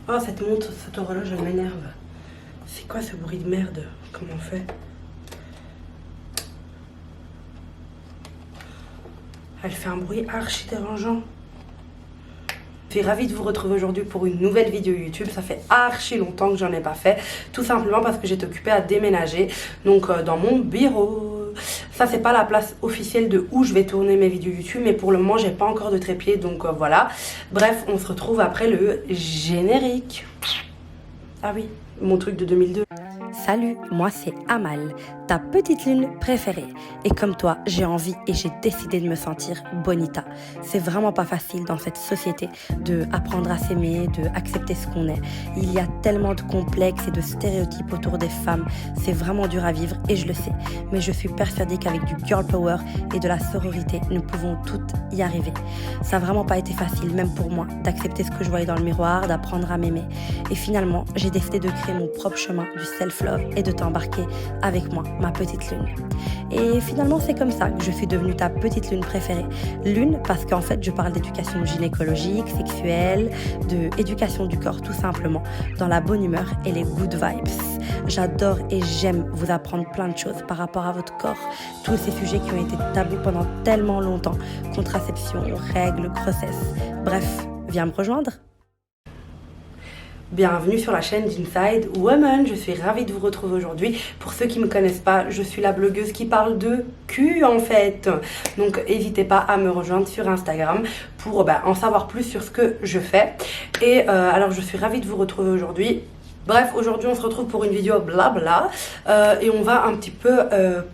Oh, cette montre, cette horloge, elle m'énerve. C'est quoi ce bruit de merde? Comment on fait? Elle fait un bruit archi dérangeant. Je suis ravie de vous retrouver aujourd'hui pour une nouvelle vidéo YouTube. Ça fait archi longtemps que j'en ai pas fait. Tout simplement parce que j'étais occupée à déménager. Donc dans mon bureau. Ça c'est pas la place officielle de où je vais tourner mes vidéos YouTube. Mais pour le moment j'ai pas encore de trépied. Donc voilà. Bref, on se retrouve après le générique. Ah oui, mon truc de 2002. Salut, moi c'est Amal, ta petite lune préférée. Et comme toi, j'ai envie et j'ai décidé de me sentir bonita. C'est vraiment pas facile dans cette société de apprendre à s'aimer, de accepter ce qu'on est. Il y a tellement de complexes et de stéréotypes autour des femmes. C'est vraiment dur à vivre et je le sais. Mais je suis persuadée qu'avec du girl power et de la sororité, nous pouvons toutes y arriver. Ça n'a vraiment pas été facile, même pour moi, d'accepter ce que je voyais dans le miroir, d'apprendre à m'aimer. Et finalement, j'ai décidé de créer mon propre chemin du self-love et de t'embarquer avec moi, ma petite lune. Et finalement, c'est comme ça que je suis devenue ta petite lune préférée. Lune, parce qu'en fait, je parle d'éducation gynécologique, sexuelle, d'éducation du corps, tout simplement, dans la bonne humeur et les good vibes. J'adore et j'aime vous apprendre plein de choses par rapport à votre corps, tous ces sujets qui ont été tabous pendant tellement longtemps, contraception, règles, grossesse. Bref, viens me rejoindre. Bienvenue sur la chaîne d'Inside Woman, je suis ravie de vous retrouver aujourd'hui. Pour ceux qui ne me connaissent pas, je suis la blogueuse qui parle de cul en fait. Donc n'hésitez pas à me rejoindre sur Instagram pour en savoir plus sur ce que je fais. Et alors je suis ravie de vous retrouver aujourd'hui. Bref, aujourd'hui on se retrouve pour une vidéo blabla et on va un petit peu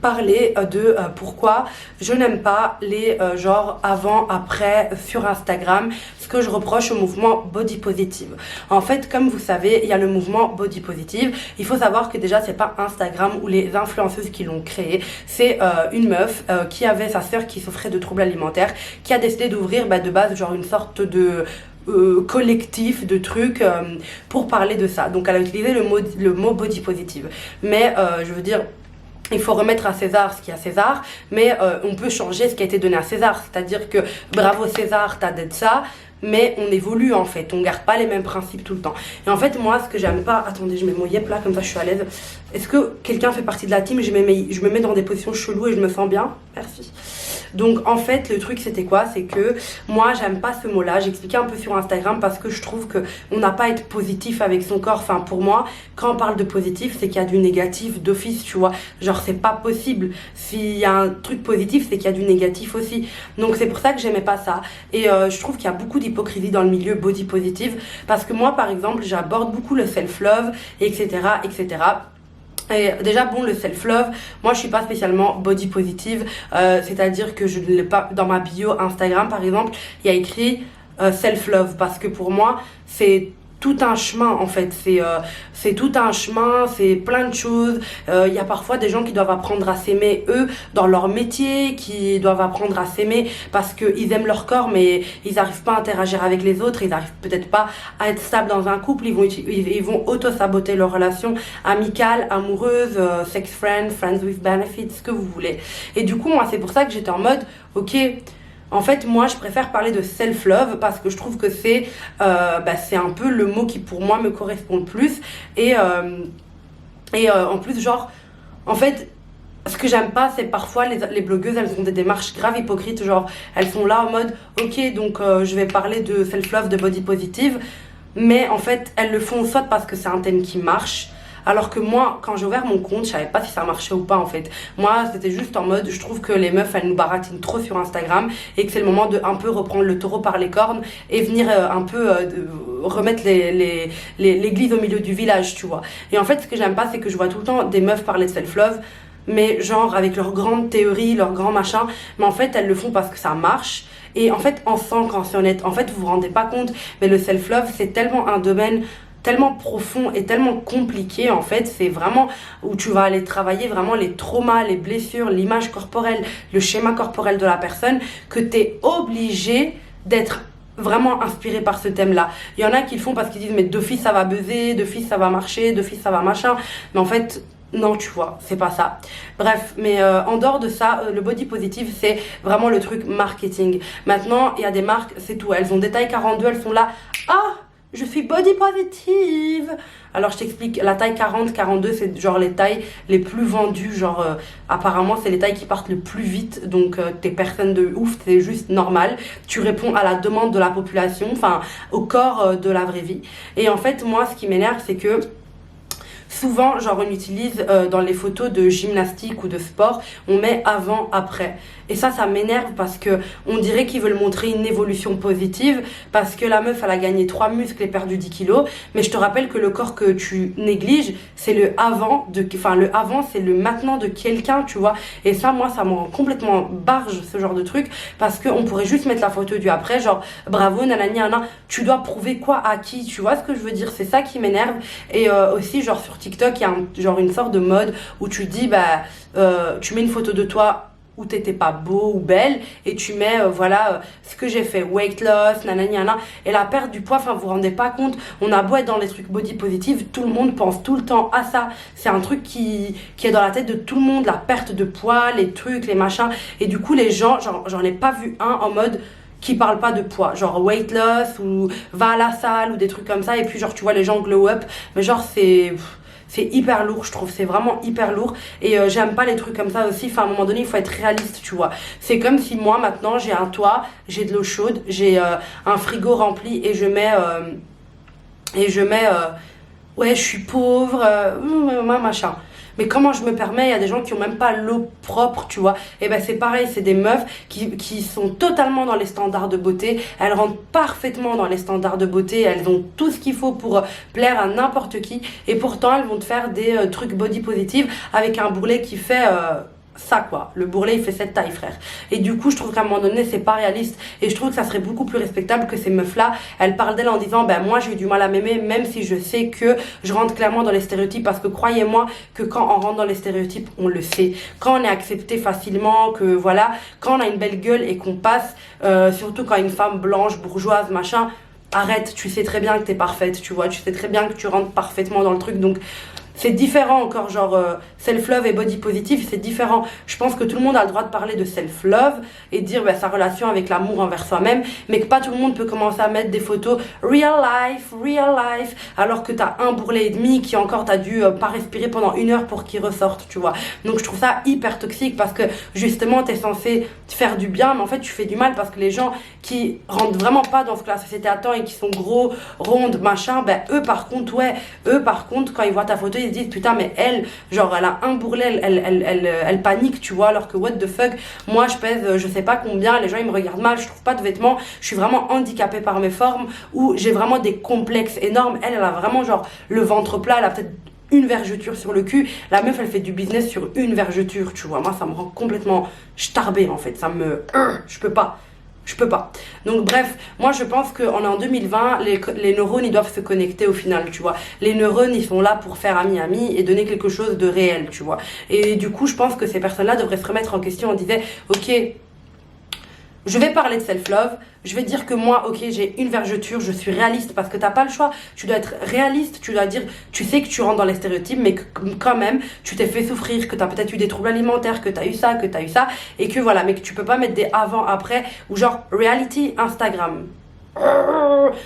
parler de pourquoi je n'aime pas les genres avant, après sur Instagram, ce que je reproche au mouvement body positive. En fait, comme vous savez, il y a le mouvement body positive. Il faut savoir que déjà c'est pas Instagram ou les influenceuses qui l'ont créé, c'est une meuf qui avait sa sœur qui souffrait de troubles alimentaires, qui a décidé d'ouvrir de base genre une sorte de collectif de trucs pour parler de ça. Donc elle a utilisé le mot body positive, mais je veux dire, il faut remettre à César ce qui est à César, mais on peut changer ce qui a été donné à César, c'est-à-dire que bravo César, t'as d'être ça, mais on évolue en fait, on garde pas les mêmes principes tout le temps. Et en fait moi ce que j'aime pas, attendez je mets mon yep là comme ça je suis à l'aise. Est-ce que quelqu'un fait partie de la team? Je me mets dans des positions cheloues et je me sens bien, merci. Donc en fait le truc c'était quoi? C'est que moi j'aime pas ce mot là, j'expliquais un peu sur Instagram parce que je trouve que on n'a pas à être positif avec son corps. Enfin pour moi quand on parle de positif c'est qu'il y a du négatif d'office, tu vois, genre c'est pas possible. S'il y a un truc positif c'est qu'il y a du négatif aussi. Donc c'est pour ça que j'aimais pas ça. Et je trouve qu'il y a beaucoup d'hypocrisie dans le milieu body positive parce que moi par exemple j'aborde beaucoup le self-love etc etc. Et déjà bon le self-love, moi je suis pas spécialement body positive, c'est-à-dire que je ne l'ai pas dans ma bio Instagram par exemple, il y a écrit self-love parce que pour moi c'est tout un chemin en fait, c'est tout un chemin, c'est plein de choses. Il y a parfois des gens qui doivent apprendre à s'aimer eux dans leur métier, qui doivent apprendre à s'aimer parce qu'ils aiment leur corps mais ils n'arrivent pas à interagir avec les autres, ils n'arrivent peut-être pas à être stables dans un couple, ils vont auto-saboter leur relation amicale, amoureuse, sex friend, friends with benefits, ce que vous voulez. Et du coup moi c'est pour ça que j'étais en mode ok, en fait, moi, je préfère parler de self-love parce que je trouve que c'est un peu le mot qui, pour moi, me correspond le plus. Et en plus, genre, en fait, ce que j'aime pas, c'est parfois les blogueuses, elles ont des démarches graves hypocrites. Genre, elles sont là en mode, ok, donc je vais parler de self-love, de body positive. Mais en fait, elles le font soit parce que c'est un thème qui marche. Alors que moi, quand j'ai ouvert mon compte, je savais pas si ça marchait ou pas en fait. Moi, c'était juste en mode, je trouve que les meufs, elles nous baratinent trop sur Instagram et que c'est le moment de un peu reprendre le taureau par les cornes et venir un peu remettre l'église au milieu du village, tu vois. Et en fait, ce que j'aime pas, c'est que je vois tout le temps des meufs parler de self-love, mais genre avec leurs grandes théories, leurs grands machins, mais en fait, elles le font parce que ça marche. Et en fait, ensemble, quand c'est honnête, en fait, vous vous rendez pas compte, mais le self-love, c'est tellement un domaine tellement profond et tellement compliqué en fait, c'est vraiment où tu vas aller travailler vraiment les traumas, les blessures, l'image corporelle, le schéma corporel de la personne, que tu es obligé d'être vraiment inspiré par ce thème-là. Il y en a qui le font parce qu'ils disent mais d'office ça va buzzer, d'office ça va marcher, d'office ça va machin, mais en fait non, tu vois, c'est pas ça. Bref, mais en dehors de ça, le body positive, c'est vraiment le truc marketing. Maintenant, il y a des marques, c'est tout. Elles ont des tailles 42, elles sont là. Ah, je suis body positive. Alors je t'explique, la taille 40, 42, c'est genre les tailles les plus vendues. Genre apparemment c'est les tailles qui partent le plus vite. Donc t'es personne de ouf, c'est juste normal. Tu réponds à la demande de la population, enfin au corps de la vraie vie. Et en fait moi ce qui m'énerve c'est que souvent, genre, on utilise dans les photos de gymnastique ou de sport, on met avant, après. Et ça m'énerve parce que on dirait qu'ils veulent montrer une évolution positive parce que la meuf, elle a gagné 3 muscles et perdu 10 kilos. Mais je te rappelle que le corps que tu négliges, c'est le avant le avant, c'est le maintenant de quelqu'un, tu vois. Et ça, moi, ça me rend complètement barge, ce genre de truc, parce qu'on pourrait juste mettre la photo du après, genre, bravo, nanani, nanana. Tu dois prouver quoi à qui, tu vois ce que je veux dire? C'est ça qui m'énerve. Et aussi, genre, sur TikTok, il y a genre une sorte de mode où tu dis, tu mets une photo de toi où t'étais pas beau ou belle et tu mets ce que j'ai fait, weight loss, nanani nanana, et la perte du poids, enfin vous vous rendez pas compte, on a beau être dans les trucs body positive, tout le monde pense tout le temps à ça, c'est un truc qui est dans la tête de tout le monde, la perte de poids, les trucs, les machins, et du coup les gens, j'en ai pas vu un en mode qui parle pas de poids, genre weight loss ou va à la salle ou des trucs comme ça, et puis genre tu vois les gens glow up, mais genre c'est hyper lourd, je trouve, c'est vraiment hyper lourd. Et j'aime pas les trucs comme ça aussi. Enfin, à un moment donné, il faut être réaliste, tu vois. C'est comme si moi, maintenant, j'ai un toit, j'ai de l'eau chaude, j'ai un frigo rempli et je mets... ouais, je suis pauvre, machin. Mais comment je me permets, il y a des gens qui ont même pas l'eau propre, tu vois. Et ben c'est pareil, c'est des meufs qui sont totalement dans les standards de beauté. Elles rentrent parfaitement dans les standards de beauté. Elles ont tout ce qu'il faut pour plaire à n'importe qui. Et pourtant, elles vont te faire des trucs body positive avec un bourrelet qui fait... ça quoi, le bourrelet il fait cette taille frère, et du coup je trouve qu'à un moment donné c'est pas réaliste, et je trouve que ça serait beaucoup plus respectable que ces meufs là, elles parlent d'elles en disant moi j'ai eu du mal à m'aimer, même si je sais que je rentre clairement dans les stéréotypes, parce que croyez-moi que quand on rentre dans les stéréotypes on le sait, quand on est accepté facilement, que voilà, quand on a une belle gueule et qu'on passe, surtout quand une femme blanche, bourgeoise, machin, arrête, tu sais très bien que t'es parfaite, tu vois, tu sais très bien que tu rentres parfaitement dans le truc, donc c'est différent encore, genre self-love et body positive, c'est différent. Je pense que tout le monde a le droit de parler de self-love et de dire sa relation avec l'amour envers soi-même, mais que pas tout le monde peut commencer à mettre des photos real life, alors que t'as un bourrelet et demi qui encore t'as dû pas respirer pendant 1 heure pour qu'il ressorte, tu vois. Donc je trouve ça hyper toxique, parce que justement t'es censé te faire du bien, mais en fait tu fais du mal, parce que les gens qui rentrent vraiment pas dans ce que la société attend et qui sont gros, rondes, machin, eux par contre quand ils voient ta photo, ils se disent putain mais elle, genre elle a un bourrelet, elle panique, tu vois, alors que what the fuck, moi je pèse je sais pas combien, les gens ils me regardent mal, je trouve pas de vêtements, je suis vraiment handicapée par mes formes, ou j'ai vraiment des complexes énormes. Elle a vraiment genre le ventre plat, elle a peut-être une vergeture sur le cul, la meuf elle fait du business sur une vergeture, tu vois. Moi ça me rend complètement starbée en fait, je peux pas. Donc bref, moi je pense qu'on est en 2020, les neurones ils doivent se connecter au final, tu vois. Les neurones ils sont là pour faire ami et donner quelque chose de réel, tu vois. Et du coup je pense que ces personnes-là devraient se remettre en question. On disait ok, je vais parler de self-love, je vais dire que moi, ok, j'ai une vergeture, je suis réaliste, parce que t'as pas le choix, tu dois être réaliste, tu dois dire, tu sais que tu rentres dans les stéréotypes, mais que quand même, tu t'es fait souffrir, que t'as peut-être eu des troubles alimentaires, que t'as eu ça, et que voilà, mais que tu peux pas mettre des avant-après, ou genre, reality Instagram.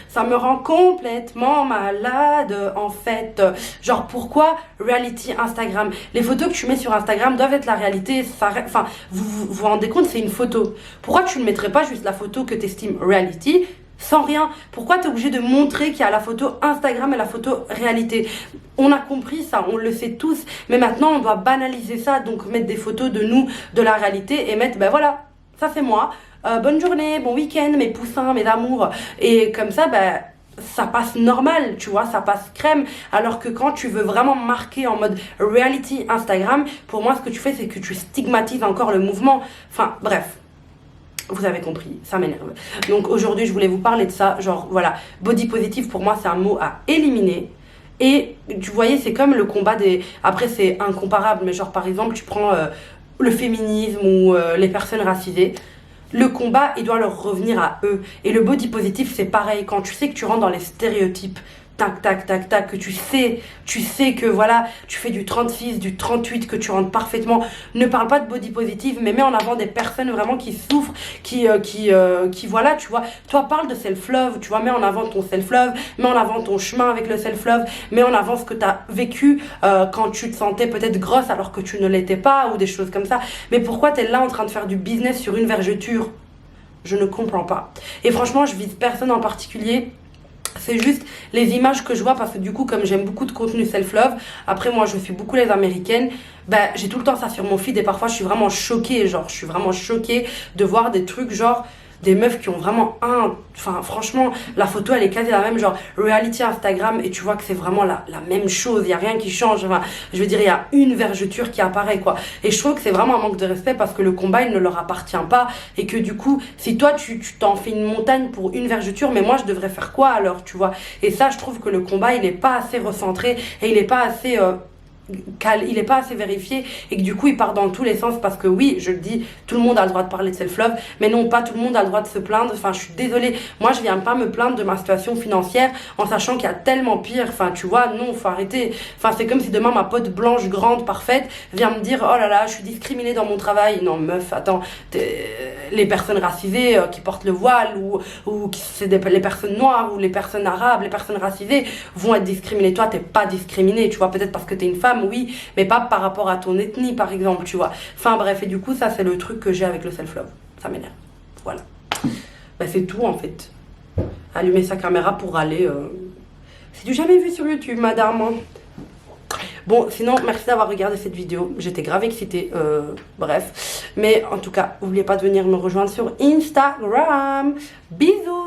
Ça me rend complètement malade en fait. Genre pourquoi reality Instagram? Les photos que tu mets sur Instagram doivent être la réalité. Enfin, vous rendez compte, c'est une photo. Pourquoi tu ne mettrais pas juste la photo que t'estimes reality sans rien? Pourquoi t'es obligé de montrer qu'il y a la photo Instagram et la photo réalité? On a compris ça, on le sait tous, mais maintenant on doit banaliser ça, donc mettre des photos de nous, de la réalité, et mettre voilà, ça c'est moi. Bonne journée, bon week-end, mes poussins, mes amours. Et comme ça, ça passe normal, tu vois, ça passe crème. Alors que quand tu veux vraiment marquer en mode reality Instagram, pour moi, ce que tu fais, c'est que tu stigmatises encore le mouvement. Enfin, bref. Vous avez compris, ça m'énerve. Donc aujourd'hui, je voulais vous parler de ça. Genre, voilà, body positive, pour moi, c'est un mot à éliminer. Et tu voyez, c'est comme le combat des... Après, c'est incomparable, mais genre, par exemple, tu prends le féminisme ou les personnes racisées. Le combat, il doit leur revenir à eux. Et le body positif, c'est pareil. Quand tu sais que tu rentres dans les stéréotypes, tac, tac, tac, tac, que tu sais que voilà, tu fais du 36, du 38, que tu rentres parfaitement. Ne parle pas de body positive, mais mets en avant des personnes vraiment qui souffrent, qui voilà, tu vois. Toi, parle de self-love, tu vois, mets en avant ton self-love, mets en avant ton chemin avec le self-love, mets en avant ce que tu as vécu quand tu te sentais peut-être grosse alors que tu ne l'étais pas, ou des choses comme ça. Mais pourquoi tu es là en train de faire du business sur une vergeture? Je ne comprends pas. Et franchement, je vise personne en particulier. C'est juste les images que je vois parce que du coup, comme j'aime beaucoup de contenu self-love, après moi je suis beaucoup les américaines, bah j'ai tout le temps ça sur mon feed et parfois je suis vraiment choquée, genre je suis vraiment choquée de voir des trucs genre des meufs qui ont vraiment enfin franchement la photo elle est quasi la même, genre reality Instagram, et tu vois que c'est vraiment la même chose, il n'y a rien qui change, enfin je veux dire il y a une vergeture qui apparaît quoi, et je trouve que c'est vraiment un manque de respect parce que le combat il ne leur appartient pas, et que du coup si toi tu t'en fais une montagne pour une vergeture, mais moi je devrais faire quoi alors, tu vois. Et ça je trouve que le combat il n'est pas assez recentré et il n'est pas assez il est pas assez vérifié, et que du coup il part dans tous les sens, parce que oui je le dis, tout le monde a le droit de parler de self-love, mais non pas tout le monde a le droit de se plaindre. Enfin je suis désolée, moi je viens pas me plaindre de ma situation financière en sachant qu'il y a tellement pire, enfin tu vois, non faut arrêter. Enfin c'est comme si demain ma pote blanche grande parfaite vient me dire oh là là je suis discriminée dans mon travail. Non meuf, attends, les personnes racisées qui portent le voile, ou c'est les personnes noires ou les personnes arabes, les personnes racisées vont être discriminées. Toi t'es pas discriminée, tu vois, peut-être parce que t'es une femme, oui, mais pas par rapport à ton ethnie par exemple, tu vois. Enfin bref, et du coup ça c'est le truc que j'ai avec le self-love, ça m'énerve, voilà. Bah c'est tout en fait. Allumer sa caméra pour râler, c'est du jamais vu sur YouTube madame. Bon, sinon, merci d'avoir regardé cette vidéo. J'étais grave excitée, bref. Mais en tout cas, n'oubliez pas de venir me rejoindre sur Instagram. Bisous!